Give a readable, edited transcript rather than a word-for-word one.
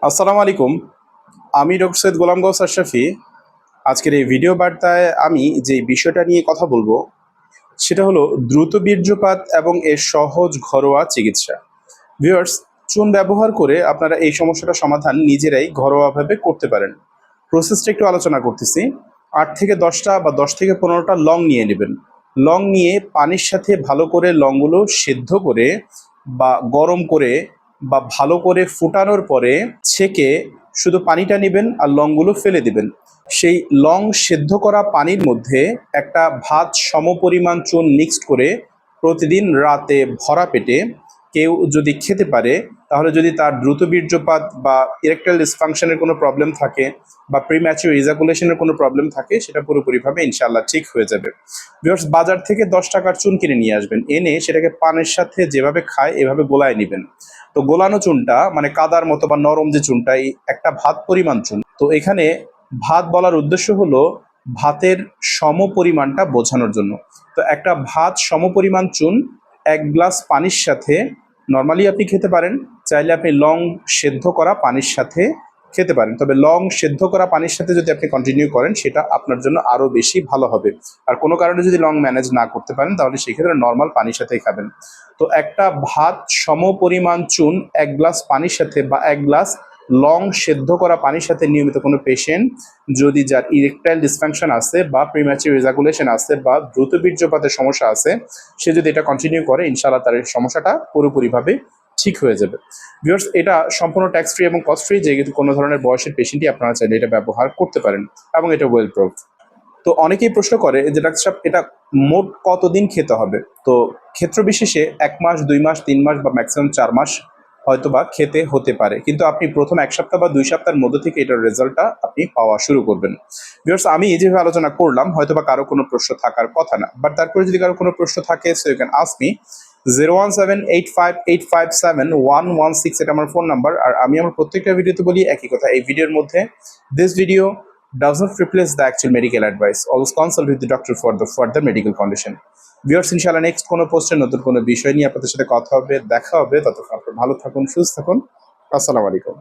আসসালামু আলাইকুম। আমি ডক্টর সৈয়দ গোলাম গৌস আশরাফি। আজকের এই ভিডিও বার্তায় আমি যে বিষয়টা নিয়ে কথা বলবো সেটা হলো দ্রুত বীর্যপাত এবং এর সহজ ঘরোয়া চিকিৎসা। ভিউয়ার্স, চুন ব্যবহার করে আপনারা এই সমস্যাটা সমাধান নিজেরাই ঘরোয়াভাবে করতে পারেন। প্রসেসটা একটু আলোচনা করতেছি। ৮ থেকে ১০টা বা ১০ থেকে ১৫টা লং নিয়ে নেবেন। লং নিয়ে পানির সাথে ভালো করে লংগুলো সেদ্ধ করে বা গরম করে বা ভালো করে ফুটানোর পরে ছেঁকে শুধু পানিটা নেবেন আর লংগুলো ফেলে দিবেন। সেই লং সেদ্ধ করা পানির মধ্যে একটা ভাত সমপরিমাণ চুন মিক্সড করে প্রতিদিন রাতে ভরা পেটে কেউ যদি খেতে পারে, তাহলে যদি তার দ্রুত বীর্যপাত বা ইরেকটাইল ডিসফাংশনের কোনো প্রবলেম থাকে বা প্রিম্যাচিউর ইজাকুলেশনের কোনো প্রবলেম থাকে, সেটা পুরোপুরিভাবে ইনশাআল্লাহ ঠিক হয়ে যাবে। ভিউয়ার্স, বাজার থেকে ১০ টাকার চুন কিনে নিয়ে আসবেন, এনে সেটাকে পানের সাথে যেভাবে খায় এভাবে গোলায় নেবেন। তো গোলানো চুনটা মানে কাদার মতো বা নরম যে চুনটা, এই একটা ভাত পরিমাণ চুন। তো এখানে ভাত বলার উদ্দেশ্য হলো ভাতের সম পরিমাণটা বোঝানোর জন্য। তো একটা ভাত সমপরিমাণ চুন ১ গ্লাস পানির সাথে নর্মালি আপনি খেতে পারেন, চাইলে আপনি লং সেদ্ধ করা পানির সাথে খেতে পারেন। তবে লং সেদ্ধ করা পানির সাথে যদি আপনি কন্টিনিউ করেন, সেটা আপনার জন্য আরও বেশি ভালো হবে। আর কোনো কারণে যদি লং ম্যানেজ না করতে পারেন, তাহলে সেক্ষেত্রে নর্মাল পানির সাথেই খাবেন। তো একটা ভাত সমপরিমাণ চুন ১ গ্লাস পানির সাথে বা ১ গ্লাস লং সেদ্ধ করা পানির সাথে নিয়মিত কোনো পেশেন্ট যদি যার ইরেকটাইল ডিসফাংশন আছে বা প্রিম্যাচিউর ইজাকুলেশন আছে বা দ্রুত বীর্যপাতের সমস্যা আছে, সে যদি এটা কন্টিনিউ করে, ইনশাআল্লাহ তার এই সমস্যাটা পুরোপুরিভাবে ঠিক হয়ে যাবে। ভিউয়ার্স, এটা সম্পূর্ণ ট্যাক্স ফ্রি এবং কস্ট ফ্রি, যেহেতু কোনো ধরনের বয়সের পেশেন্টই আপনারা চাইলে এটা ব্যবহার করতে পারেন এবং এটা ওয়েল প্রুফ। তো অনেকেই প্রশ্ন করে যে ডাক্তার সাহেব, এটা মোট কতদিন খেতে হবে? তো ক্ষেত্র বিশেষে ১ মাস, ২ মাস, ৩ মাস বা ম্যাক্সিমাম ৪ মাস হয়তোবা খেতে হতে পারে, কিন্তু আপনি প্রথম ১ সপ্তাহ বা ২ সপ্তাহের মধ্যে থেকে এটার রেজাল্টটা আপনি পাওয়া শুরু করবেন। ভিউয়ার্স, আমি যেভাবে আলোচনা করলাম হয়তোবা কারো কোনো প্রশ্ন থাকার কথা না, বাট তারপরে যদি কারো কোনো প্রশ্ন থাকে, so you can ask me. 01785857116 এটা আমার ফোন নাম্বার। আর আমি আমার প্রত্যেকটা ভিডিওতে বলি একই কথা, এই ভিডিওর মধ্যে, this video does not replace the actual medical advice. Always consult with the doctor for the further medical condition. Viewers, ইনশাআল্লাহ নেক্সট কোনো পোস্টে নতুন কোনো বিষয় নিয়ে আপনাদের সাথে কথা হবে, দেখা হবে। ততক্ষণ আপনারা ভালো থাকুন, সুস্থ থাকুন। আসসালামু আলাইকুম।